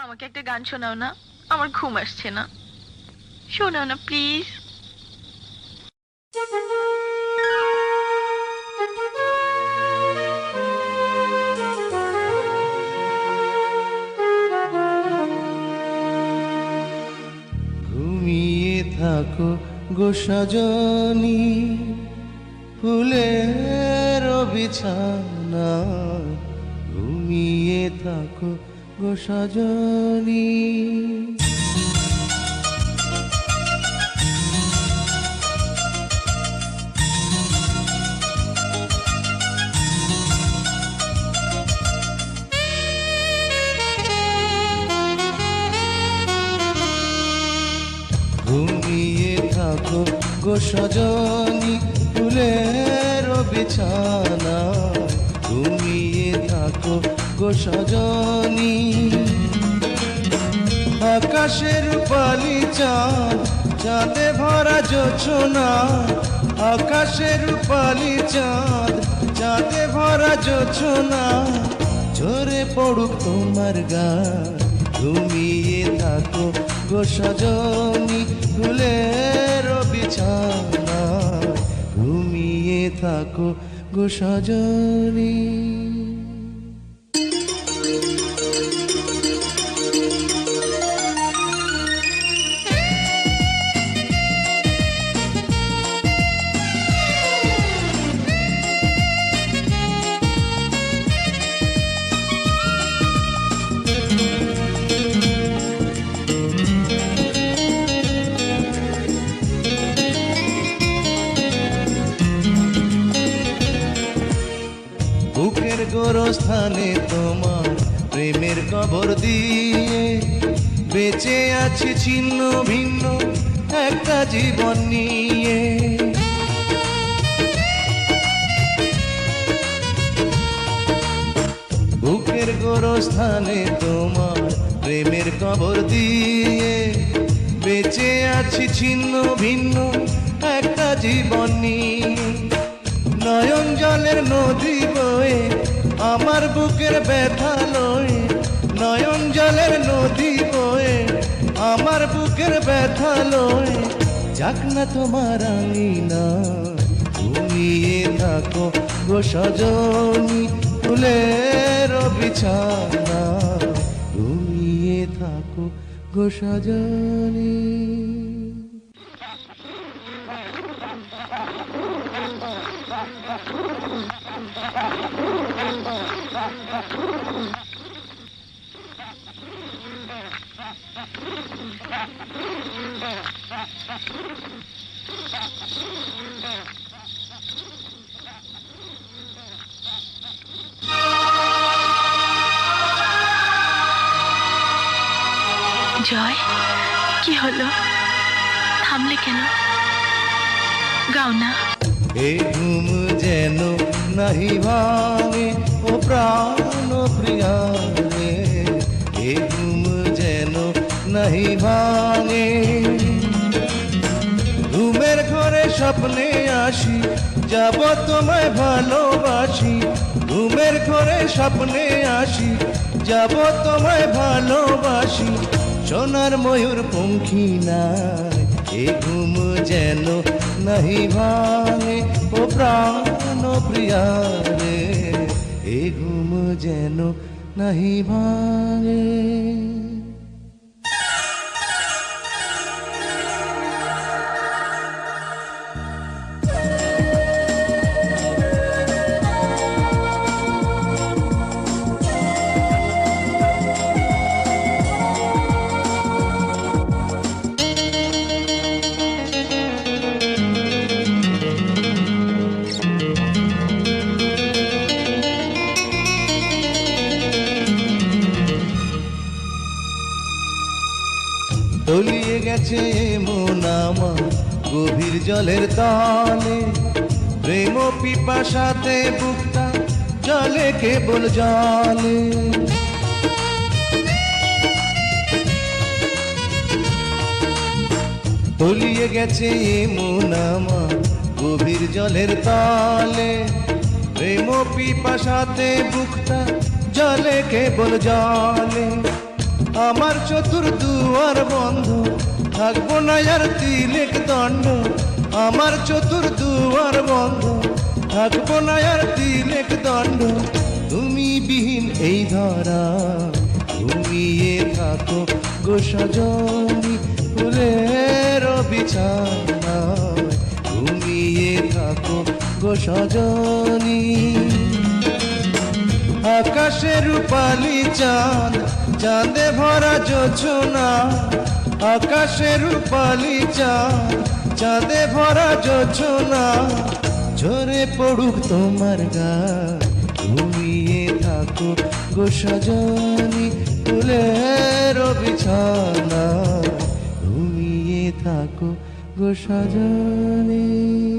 আমাকে একটা গান শোনাও না, আমার ঘুম আসছে না। শোনাও না প্লিজ। ঘুমিয়ে থাকো গো সজনী, ফুলের বিছানা। ঘুমিয়ে থাকো গো সজনী। ঘুমিয়ে থাকো গো সজনী, ফুলের বিছানা। ঘুমিয়ে থাকো গো সজনী। আকাশের রূপালি চাঁদ, চাঁদে ভরা জোছনা। আকাশের রূপালি চাঁদ, চাঁদে ভরা জোছনা। ঝরে পড়ুক তোমার গান, ঘুমিয়ে থাকো গো সজনী, ফুলের বিছানা। ঘুমিয়ে থাকো গো সজনী। বুকের গোরস্থানে তোমার প্রেমের কবর দিয়ে বেঁচে আছি ছিন্ন ভিন্ন একটা জীবন নিয়ে। বুকের গোরস্থানে তোমার প্রেমের কবর দিয়ে বেঁচে আছি ছিন্ন ভিন্ন একটা জীবন নিয়ে। নয়ন জলের নদী বয়ে আমার বুকের ব্যথা লয়ে। নয়ন জলের নদী বয়ে আমার বুকের ব্যথা লয়ে। যাক না তোমার আঙিনা, ঘুমিয়ে থাকো গো সজনী, ফুলের বিছানা। ঘুমিয়ে থাকো গো সজনী। জয়, কি হলো? থামলে কেন? গাও না। এ ঘুম যেন নাহি ভাঙে ও প্রাণ প্রিয়ারে। এ ঘুম যেন নাহি ভাঙে। ঘুমের ঘরে স্বপ্নে আসি, যাব তোমায় ভালোবাসি। ঘুমের ঘরে স্বপ্নে আসি, যাব তোমায় ভালোবাসি। সোনার ময়ূর পঙ্খী নাই, এ ঘুম যেন নাহি ভাঙে ও প্রাণ প্রিয়ারে। এ ঘুম যেন নাহি ভাঙে। তলিয়ে গেছে মন আমার গভীর জলের তলে। প্রেম পিপাসাতে বুকটা জলে কেবল জলে। তলিয়ে গেছে মন আমার গভীর জলের তলে। প্রেম পিপাসাতে বুকটা জলে কেবল জলে। আমার চতুর্দুয়ার বন্ধ, থাকবো না আর তিলেক দণ্ড। আমার চতুর্দুয়ার বন্ধ, থাকবো না আর তিলেক দণ্ড। তুমি বিহীন এই ধরা ঘুমিয়ে থাকো গো সজনী, ফুলের বিছানায় ঘুমিয়ে থাকো গো সজনী। আকাশে রূপালি চাঁদ, চাঁদে ভরা জোছনা। আকাশে রূপালি চাঁদ, চাঁদে ভরা জোছনা। ঝরে পড়ুক তোমার গান, ঘুমিয়ে থাকো গো সজনী, ফুলের বিছানা ঘুমিয়ে থাকো গো সজনী।